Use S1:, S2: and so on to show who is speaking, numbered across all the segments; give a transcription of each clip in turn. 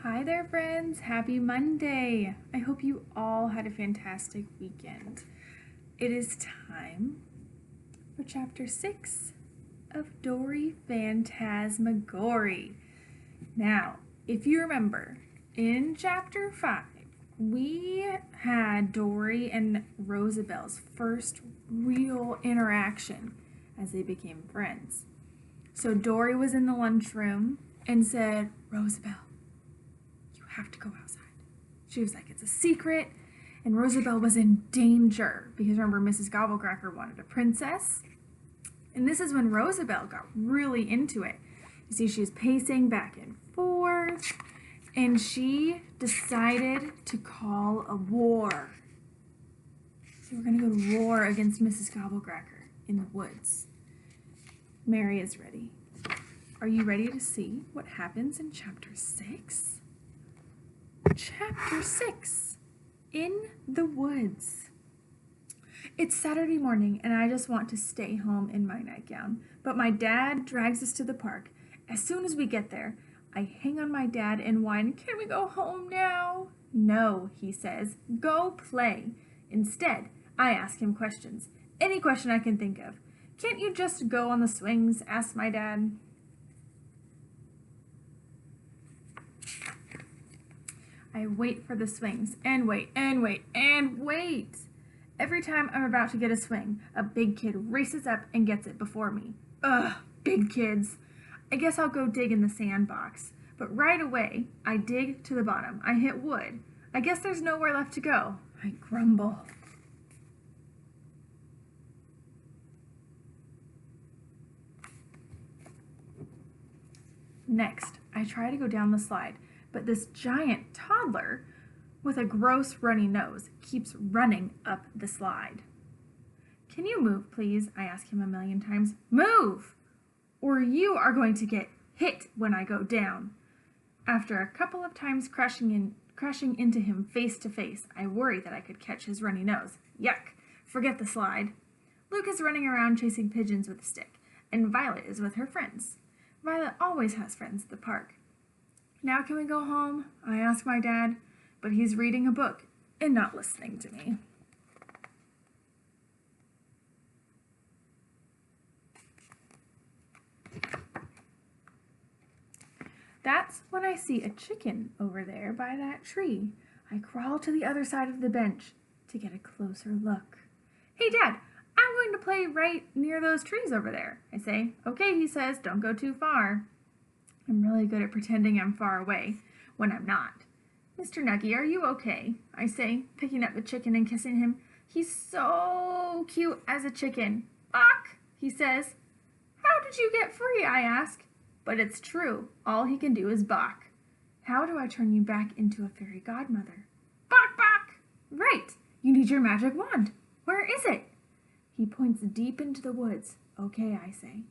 S1: Hi there, friends. Happy Monday. I hope you all had a fantastic weekend. It is time for Chapter 6 of Dory Phantasmagory. Now, if you remember, in Chapter 5, we had Dory and Rosabelle's first real interaction as they became friends. So Dory was in the lunchroom and said, "Rosabelle, have to go outside." She was like, "It's a secret." And Rosabelle was in danger because remember, Mrs. Gobblecracker wanted a princess. And this is when Rosabelle got really into it. You see, she was pacing back and forth, and she decided to call a war. So we're going to go to war against Mrs. Gobblecracker in the woods. Mary is ready. Are you ready to see what happens in Chapter 6? Chapter 6, In the Woods. It's Saturday morning and I just want to stay home in my nightgown, but my dad drags us to the park. As soon as we get there, I hang on my dad and whine, "Can we go home now?" "No," he says, "go play." Instead, I ask him questions. Any question I can think of. "Can't you just go on the swings?" asks my dad. I wait for the swings, and wait, and wait, and wait. Every time I'm about to get a swing, a big kid races up and gets it before me. Ugh, big kids. I guess I'll go dig in the sandbox. But right away, I dig to the bottom. I hit wood. I guess there's nowhere left to go. I grumble. Next, I try to go down the slide, but this giant toddler with a gross runny nose keeps running up the slide. "Can you move, please?" I ask him a million times. "Move, or you are going to get hit when I go down." After a couple of times crashing into him face to face, I worry that I could catch his runny nose. Yuck, forget the slide. Luke is running around chasing pigeons with a stick, and Violet is with her friends. Violet always has friends at the park. "Now can we go home?" I ask my dad, but he's reading a book and not listening to me. That's when I see a chicken over there by that tree. I crawl to the other side of the bench to get a closer look. "Hey, Dad, I'm going to play right near those trees over there," I say. "Okay," he says, "don't go too far." I'm really good at pretending I'm far away when I'm not. "Mr. Nuggy, are you okay?" I say, picking up the chicken and kissing him. "He's so cute as a chicken." "Bawk," he says. "How did you get free?" I ask. But it's true. All he can do is balk. "How do I turn you back into a fairy godmother?" "Bawk, bawk." "Right. You need your magic wand. Where is it?" He points deep into the woods. "Okay," I say.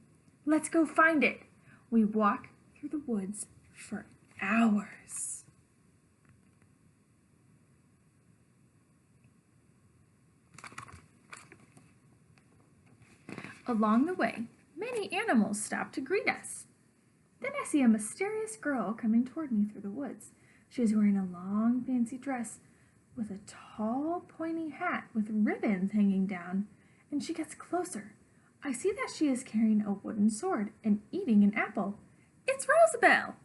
S1: "Let's go find it." We walk through the woods for hours. Along the way, many animals stop to greet us. Then I see a mysterious girl coming toward me through the woods. She is wearing a long, fancy dress with a tall, pointy hat with ribbons hanging down, and she gets closer. I see that she is carrying a wooden sword and eating an apple. It's Rosabelle!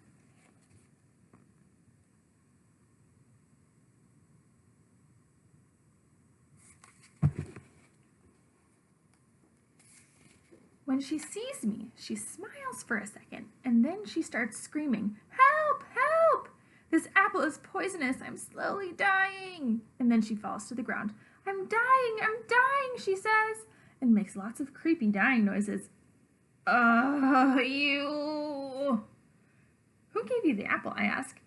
S1: When she sees me, she smiles for a second, and then she starts screaming, "Help! Help! This apple is poisonous! I'm slowly dying!" And then she falls to the ground. I'm dying, she says, and makes lots of creepy dying noises. You... "Who gave you the apple?" I ask.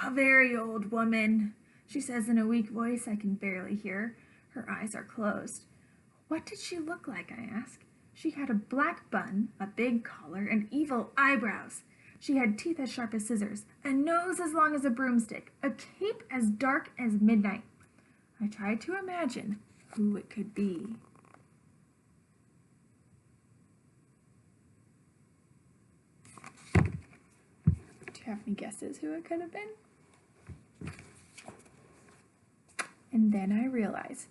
S1: "A very old woman," she says in a weak voice I can barely hear. Her eyes are closed. "What did she look like?" I ask. "She had a black bun, a big collar, and evil eyebrows. She had teeth as sharp as scissors, a nose as long as a broomstick, a cape as dark as midnight." I tried to imagine who it could be. have any guesses who it could have been? And then I realize,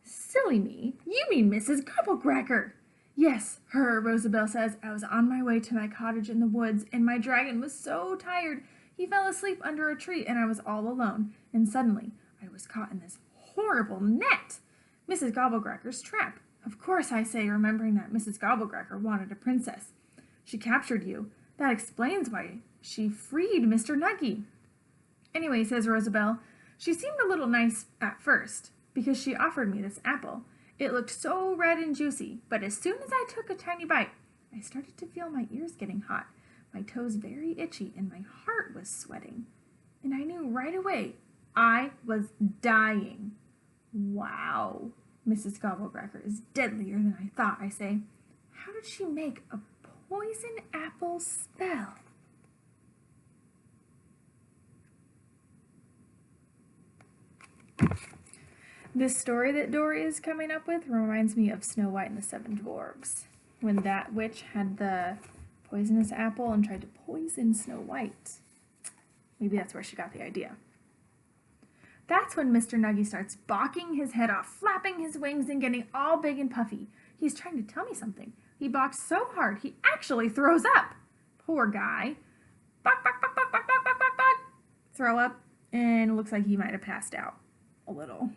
S1: silly me, you mean Mrs. Gobblecracker. Yes, her, Rosabelle says. I was on my way to my cottage in the woods, and my dragon was so tired he fell asleep under a tree, and I was all alone. And suddenly, I was caught in this horrible net, Mrs. Gobblecracker's trap. Of course, I say, remembering that Mrs. Gobblecracker wanted a princess. She captured you. That explains why she freed Mr. Nuggy. Anyway, says Rosabelle, she seemed a little nice at first, because she offered me this apple. It looked so red and juicy, but as soon as I took a tiny bite, I started to feel my ears getting hot, my toes very itchy, and my heart was sweating. And I knew right away I was dying. Wow, Mrs. Gobblecracker is deadlier than I thought, I say. How did she make a poison apple spell? This story that Dory is coming up with reminds me of Snow White and the Seven Dwarfs, when that witch had the poisonous apple and tried to poison Snow White. Maybe that's where she got the idea. That's when Mr. Nuggy starts balking his head off, flapping his wings and getting all big and puffy. He's trying to tell me something. He balks so hard he actually throws up. Poor guy. Balk, balk, balk, balk, balk, balk, balk, balk, balk. Throw up, and it looks like he might have passed out a little.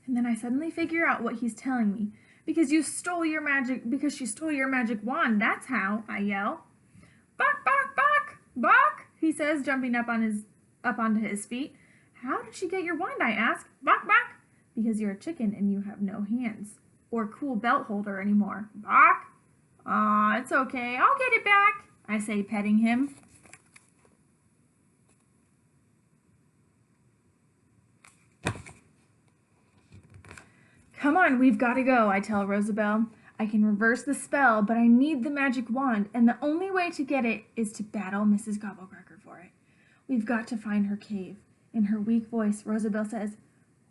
S1: And then I suddenly figure out what he's telling me. Because she stole your magic wand, that's how, I yell. Balk, balk, balk, balk, he says, jumping up onto his feet. How did she get your wand, I ask. Balk, balk. Because you're a chicken and you have no hands. Or cool belt holder anymore. Balk. Aw, it's okay, I'll get it back, I say, petting him. Come on, we've got to go, I tell Rosabelle. I can reverse the spell, but I need the magic wand, and the only way to get it is to battle Mrs. Gobblecracker for it. We've got to find her cave. In her weak voice, Rosabelle says,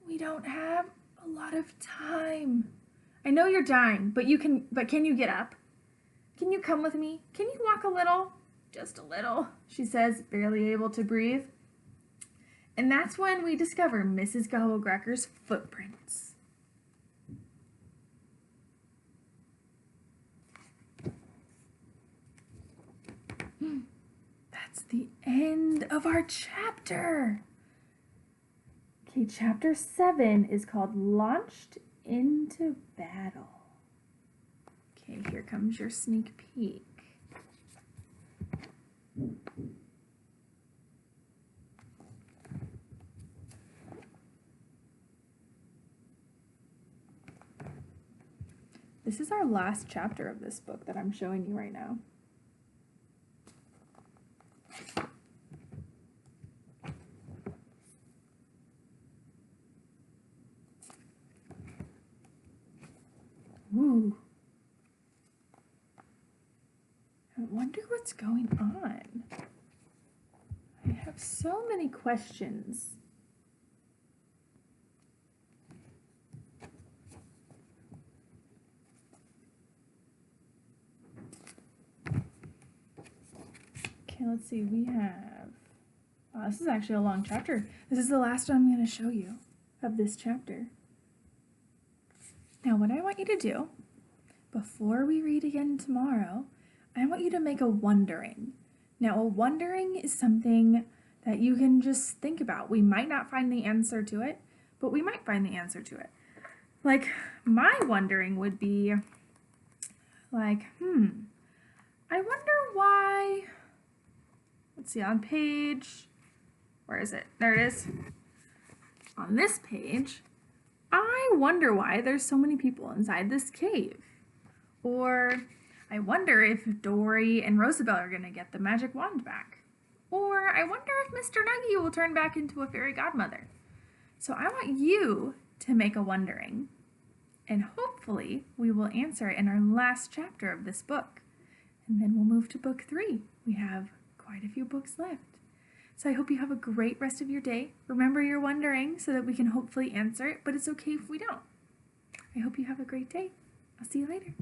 S1: we don't have a lot of time. I know you're dying, but can you get up? Can you come with me? Can you walk a little? Just a little, she says, barely able to breathe. And that's when we discover Mrs. Gobblecracker's footprints. That's the end of our chapter. Okay, chapter 7 is called Launched into Battle. Okay, here comes your sneak peek. This is our last chapter of this book that I'm showing you right now. Ooh. I wonder what's going on. I have so many questions. Okay, let's see. We have... Wow, this is actually a long chapter. This is the last one I'm going to show you of this chapter. Now, what I want you to do, before we read again tomorrow, I want you to make a wondering. Now, a wondering is something that you can just think about. We might not find the answer to it, but we might find the answer to it. Like, my wondering would be, like, I wonder why, let's see, on page, where is it? There it is. On this page, I wonder why there's so many people inside this cave. Or I wonder if Dory and Rosabelle are going to get the magic wand back. Or I wonder if Mr. Nuggy will turn back into a fairy godmother. So I want you to make a wondering. And hopefully we will answer it in our last chapter of this book. And then we'll move to book 3. We have quite a few books left. So I hope you have a great rest of your day. Remember your wondering so that we can hopefully answer it, but it's okay if we don't. I hope you have a great day. I'll see you later.